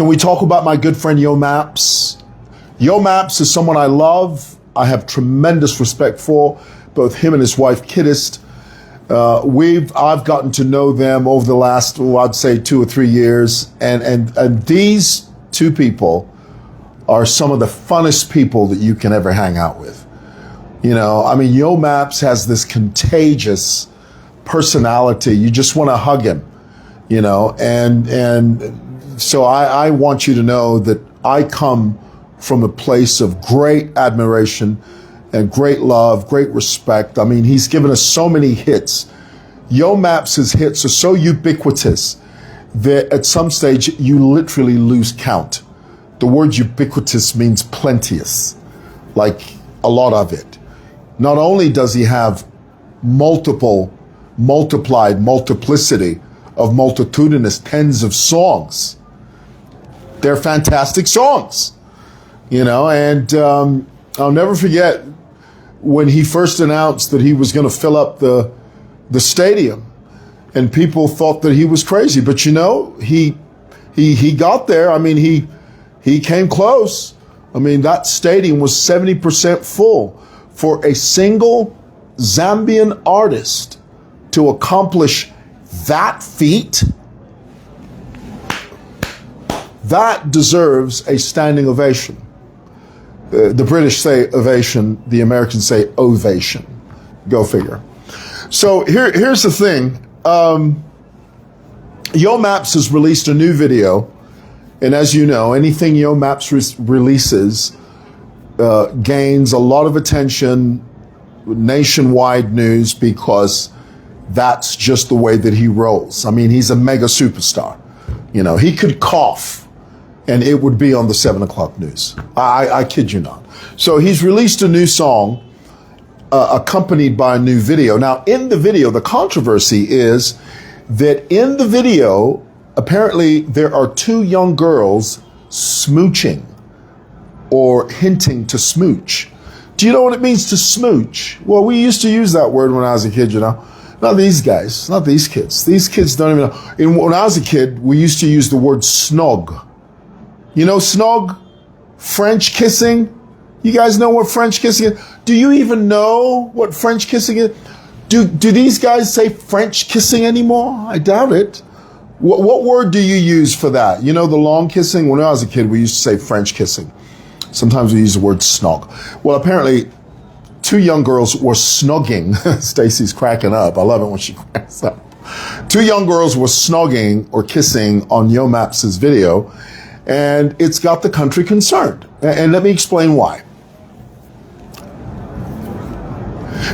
Can we talk about my good friend Yo Maps? Yo Maps is someone I love. I have tremendous respect for, both him and his wife, Kiddist. I've gotten to know them over the last, I'd say 2 or 3 years. And these two people are some of the funnest people that you can ever hang out with. You know, I mean, Yo Maps has this contagious personality. You just want to hug him, you know, and so I want you to know that I come from a place of great admiration and great love, great respect. I mean, he's given us so many hits. Yo Maps' hits are so ubiquitous that at some stage you literally lose count. The word ubiquitous means plenteous, like a lot of it. Not only does he have multiplicity of multitudinous tens of songs, they're fantastic songs, you know, and I'll never forget when he first announced that he was going to fill up the stadium, and people thought that he was crazy. But you know, he got there. I mean, he came close. I mean, that stadium was 70% full. For a single Zambian artist to accomplish that feat, that deserves a standing ovation. The British say ovation, the Americans say ovation. Go figure. So here's the thing. Yo Maps has released a new video, and as you know, anything Yo Maps releases gains a lot of attention, nationwide news, because that's just the way that he rolls. I mean, he's a mega superstar. You know, he could cough and it would be on the 7 o'clock news. I kid you not. So he's released a new song accompanied by a new video. Now, in the video, the controversy is that in the video, apparently there are 2 young girls smooching or hinting to smooch. Do you know what it means to smooch? Well, we used to use that word when I was a kid, you know. Not these guys, not these kids. These kids don't even know. When I was a kid, we used to use the word snog. You know snog? French kissing? You guys know what French kissing is? Do you even know what French kissing is? Do these guys say French kissing anymore? I doubt it. What word do you use for that? You know, the long kissing? When I was a kid, we used to say French kissing. Sometimes we use the word snog. Well, apparently 2 young girls were snogging. Stacy's cracking up. I love it when she cracks up. 2 young girls were snogging or kissing on Yo Maps' video, and it's got the country concerned. And let me explain why.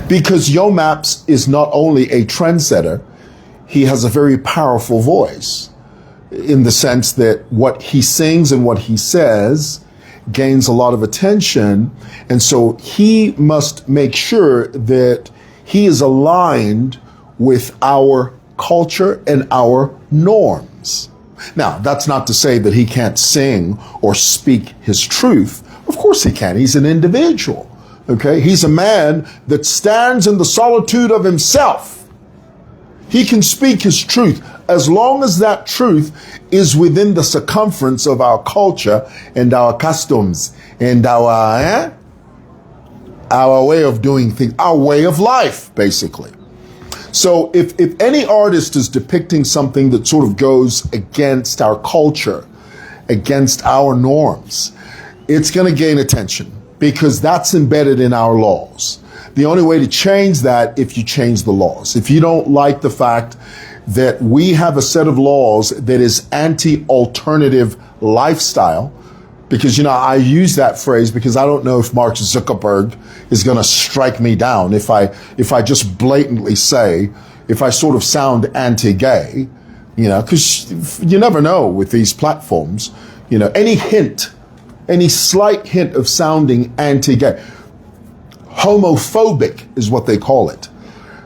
Because Yo Maps is not only a trendsetter, he has a very powerful voice, in the sense that what he sings and what he says gains a lot of attention. And so he must make sure that he is aligned with our culture and our norms. Now, that's not to say that he can't sing or speak his truth. Of course he can. He's an individual. Okay? He's a man that stands in the solitude of himself. He can speak his truth as long as that truth is within the circumference of our culture and our customs and our way of doing things, our way of life, basically. So if any artist is depicting something that sort of goes against our culture, against our norms, it's going to gain attention because that's embedded in our laws. The only way to change that if you change the laws. If you don't like the fact that we have a set of laws that is anti-alternative lifestyle, because, you know, I use that phrase because I don't know if Mark Zuckerberg is going to strike me down if I just blatantly say, if I sort of sound anti-gay, you know, because you never know with these platforms, you know, any slight hint of sounding anti-gay, homophobic is what they call it.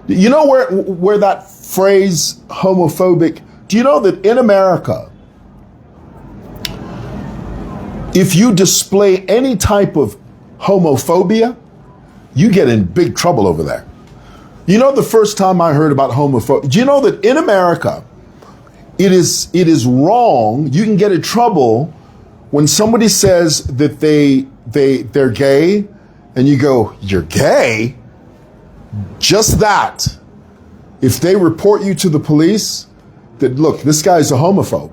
You know where that phrase homophobic, do you know that in America, if you display any type of homophobia, you get in big trouble over there. You know, the first time I heard about homophobia, do you know that in America, it is wrong. You can get in trouble when somebody says that they're gay, and you go, "You're gay?" Just that. If they report you to the police, that look, this guy's a homophobe.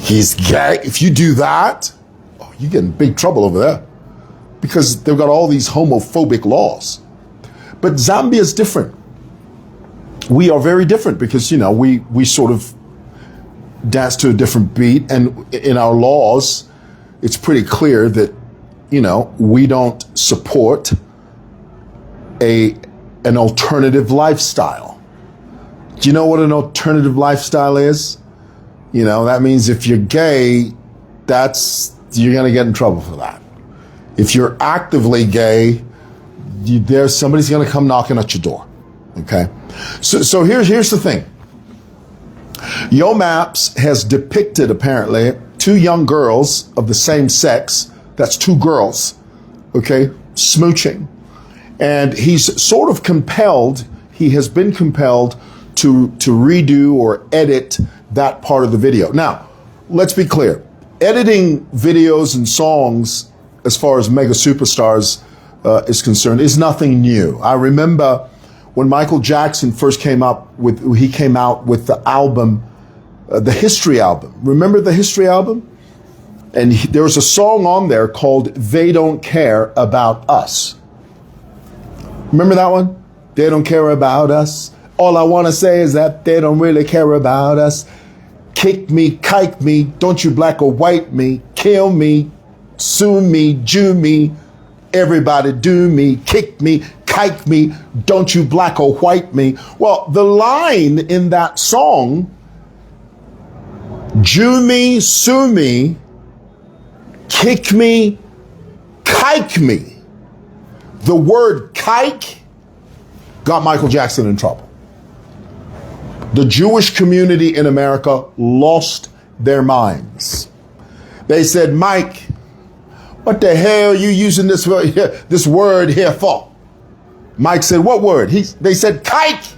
He's gay. If you do that, oh, you get in big trouble over there, because they've got all these homophobic laws. But Zambia is different. We are very different because, you know, we sort of dance to a different beat. And in our laws, it's pretty clear that, you know, we don't support an alternative lifestyle. Do you know what an alternative lifestyle is? You know, that means if you're gay, you're going to get in trouble for that. If you're actively gay, somebody's going to come knocking at your door. Okay. So here's the thing. Yo Maps has depicted, apparently, two young girls of the same sex. That's two girls. Okay. Smooching. And he's sort of he has been compelled to redo or edit that part of the video. Now, let's be clear. Editing videos and songs, as far as mega superstars is concerned, is nothing new. I remember when Michael Jackson first came out with the album, the History album. Remember the History album? And there was a song on there called "They Don't Care About Us." Remember that one? They don't care about us. All I want to say is that they don't really care about us. Kick me, kike me, don't you black or white me, kill me, sue me, Jew me, everybody do me, kick me, kike me, don't you black or white me. Well, the line in that song, Jew me, sue me, kick me, kike me. The word kike got Michael Jackson in trouble. The Jewish community in America lost their minds. They said, "Mike, what the hell are you using this word here for?" Mike said, "What word?" They said, "Kike.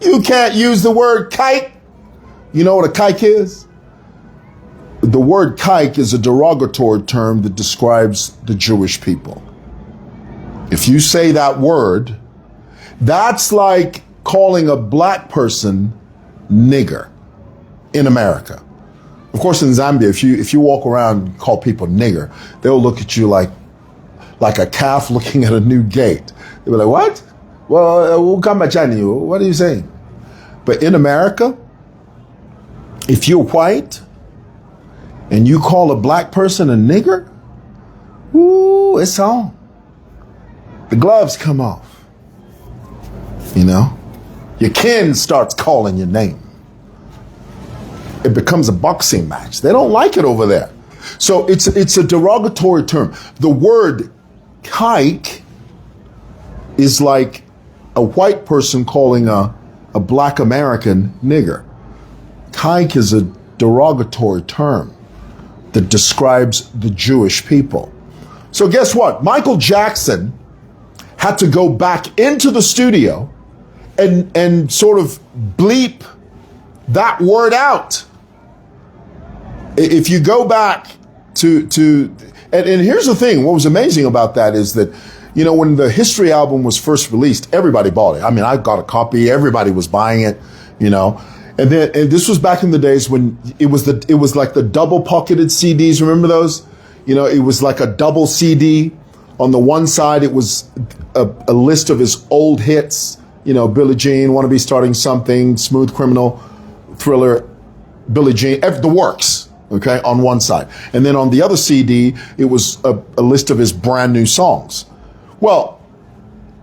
You can't use the word kike." You know what a kike is? The word kike is a derogatory term that describes the Jewish people. If you say that word, that's like calling a black person nigger in America. Of course, in Zambia, if you walk around and call people nigger, they'll look at you like a calf looking at a new gate. They'll be like, "What? Well, we'll come back to you. What are you saying?" But in America, if you're white and you call a black person a nigger, ooh, it's on. The gloves come off. You know, your kin starts calling your name. It becomes a boxing match. They don't like it over there. So it's a derogatory term. The word kike is like a white person calling a black American nigger. Kike is a derogatory term that describes the Jewish people. So guess what? Michael Jackson had to go back into the studio and sort of bleep that word out. If you go back to and here's the thing, what was amazing about that is that, you know, when the History album was first released, everybody bought it. I mean, I got a copy, everybody was buying it, you know. And this was back in the days when it was like the double pocketed CDs. Remember those? You know, it was like a double CD. On the one side, it was a list of his old hits, you know, Billie Jean, Wanna Be Starting Something, Smooth Criminal, Thriller, Billie Jean, the works, okay, on one side. And then on the other CD, it was a list of his brand new songs. Well,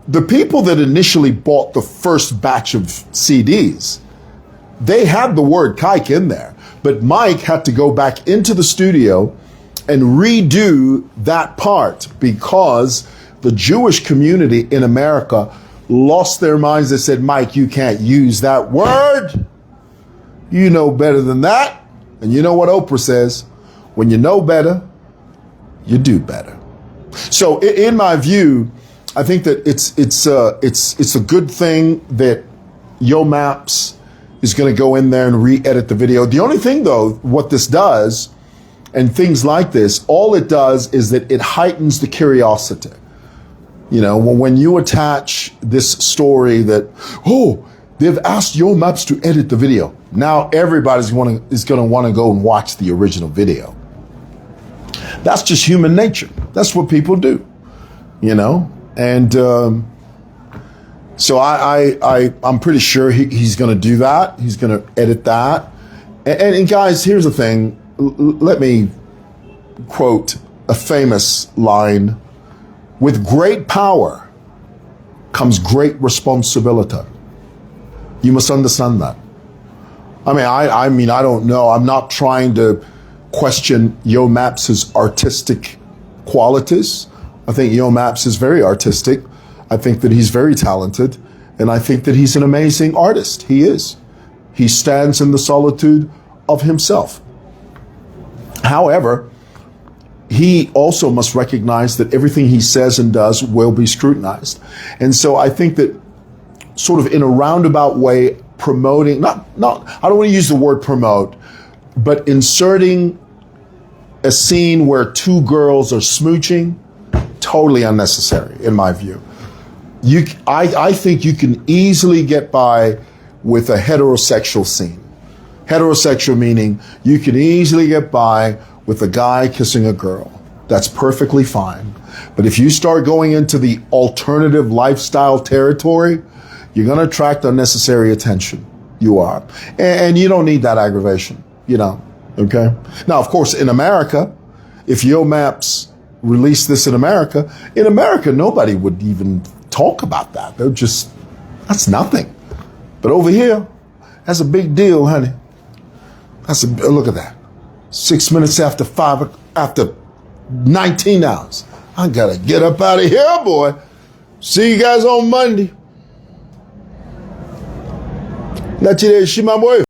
the people that initially bought the first batch of CDs, they had the word kike in there, but Mike had to go back into the studio and redo that part because the Jewish community in America lost their minds. They said, "Mike, you can't use that word. You know better than that." And you know what Oprah says? When you know better, you do better. So in my view, I think that it's a good thing that Yo Maps is going to go in there and re-edit the video. The only thing, though, what this does, and things like this, all it does is that it heightens the curiosity. You know, when you attach this story that, oh, they've asked Yo Maps to edit the video. Now everybody's is going to want to go and watch the original video. That's just human nature. That's what people do, you know? And so I'm pretty sure he's going to do that. He's going to edit that. And guys, here's the thing. Let me quote a famous line. With great power comes great responsibility. You must understand that. I mean, I don't know. I'm not trying to question Yo Maps' artistic qualities. I think Yo Maps is very artistic. I think that he's very talented. And I think that he's an amazing artist. He is. He stands in the solitude of himself. However, he also must recognize that everything he says and does will be scrutinized. And so I think that sort of in a roundabout way, promoting, I don't want to use the word promote, but inserting a scene where two girls are smooching, totally unnecessary in my view. I think you can easily get by with a heterosexual scene. Heterosexual meaning you can easily get by with a guy kissing a girl. That's perfectly fine. But if you start going into the alternative lifestyle territory, you're going to attract unnecessary attention. You are. And you don't need that aggravation, you know, okay? Now, of course, in America, if Yo Maps released this in America, nobody would even talk about that. They're just, that's nothing. But over here, that's a big deal, honey. Look at that. 6 minutes after 19 hours. I gotta get up out of here, boy. See you guys on Monday. Simon Mwewa.